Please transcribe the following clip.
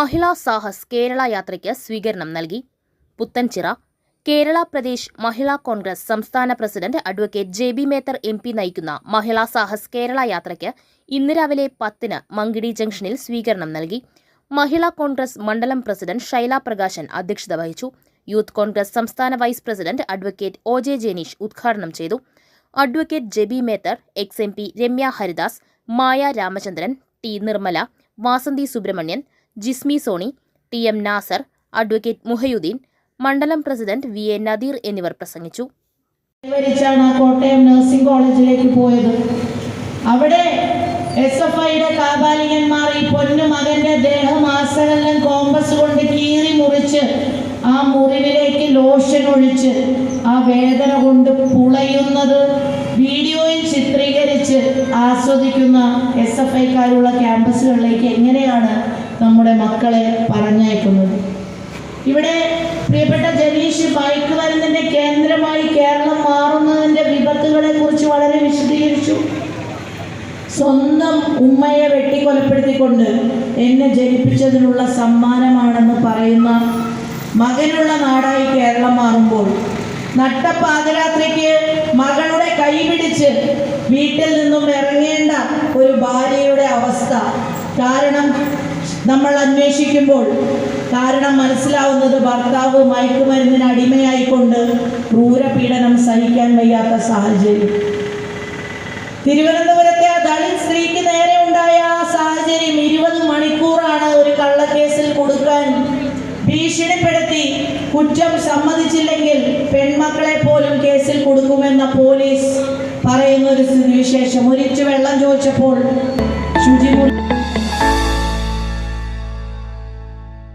മഹിളാ സാഹസ് കേരള യാത്രയ്ക്ക് സ്വീകരണം നൽകി. പുത്തൻചിറ കേരള പ്രദേശ് മഹിളാ കോൺഗ്രസ് സംസ്ഥാന president advocate J B. Mather MP നയിക്കുന്ന മഹിളാ സാഹസ് കേരള യാത്രയ്ക്ക് ഇന്ന് രാവിലെ 10-ന് മങ്കിടി ജംഗ്ഷനിൽ സ്വീകരണം നൽകി. മഹിളാ കോൺഗ്രസ് മണ്ഡലം പ്രസിഡന്റ് ഷൈല പ്രകാശൻ അധ്യക്ഷത വഹിച്ചു. യൂത്ത് കോൺഗ്രസ് സംസ്ഥാന vice president advocate O.J. Jenish ഉദ്ഘാടനം ചെയ്തു. Advocate J B. Mether, ex-MP Ramya Haridas, Maya Ramachandran, T. Nirmala, Vasanthi Subramanian, Jismi Soni, T.M. Nasar, advocate Muhiyudheen, മണ്ഡലം പ്രസിഡന്റ് V.A. നദീർ എന്നിവർ പ്രസംഗിച്ചു. കോട്ടയം നഴ്സിംഗ് കോളേജിലേക്ക് പോയത്. അവിടെ SFIയുടെ കാപാലികന്മാർ ഈ പൊന്നു മകന്റെ ദേഹമാസകലം കോമ്പസ് കൊണ്ട് കീറി മുറിച്ച് ആ മുറിവിലേക്ക് ലോഷൻ ഒഴിച്ച് ആ വേദന കൊണ്ട് പുളയുന്നത് വീഡിയോയിൽ ചിത്രീകരിച്ച് ആസ്വദിക്കുന്ന SFIക്കാരുള്ള ക്യാമ്പസുകളിലേക്ക് എങ്ങനെയാണ് നമ്മുടെ മക്കളെ പറഞ്ഞയക്കുന്നത്? ഇവിടെ പ്രിയപ്പെട്ട ജനീഷ് മയക്കുമരുന്നിന്റെ കേന്ദ്രമായി കേരളം മാറുന്നതിന്റെ വിപത്തുകളെ കുറിച്ച് വളരെ വിശദീകരിച്ചു. സ്വന്തം ഉമ്മയെ വെട്ടിക്കൊലപ്പെടുത്തിക്കൊണ്ട് എന്നെ ജനിപ്പിച്ചതിനുള്ള സമ്മാനമാണെന്ന് പറയുന്ന മകനുള്ള നാടായി കേരളം മാറുമ്പോൾ നട്ടപ്പാതിരാത്രിക്ക് മകളുടെ കൈ പിടിച്ച് വീട്ടിൽ നിന്നും ഇറങ്ങേണ്ട ഒരു ഭാര്യയുടെ അവസ്ഥ കാരണം നമ്മൾ അന്വേഷിക്കുമ്പോൾ മനസ്സിലാവുന്നത് ഭർത്താവ് മയക്കുമരുന്നിന് അടിമയായിക്കൊണ്ട് ക്രൂരപീഡനം സഹിക്കാൻ വയ്യാത്ത സാഹചര്യം. തിരുവനന്തപുരത്തെ ആ ദളിത് സ്ത്രീക്ക് നേരെ ഉണ്ടായ ആ സാഹചര്യം 20 മണിക്കൂറാണ് ഒരു കള്ളക്കേസിൽ കൊടുക്കാൻ ഭീഷണിപ്പെടുത്തി കുറ്റം സമ്മതിച്ചില്ലെങ്കിൽ പെൺമക്കളെ പോലും കേസിൽ കൊടുക്കുമെന്ന പോലീസ് പറയുന്ന ഒരു സ്ഥിതിവിശേഷം. ഒരിച്ചു വെള്ളം ചോദിച്ചപ്പോൾ ശുചിമുറി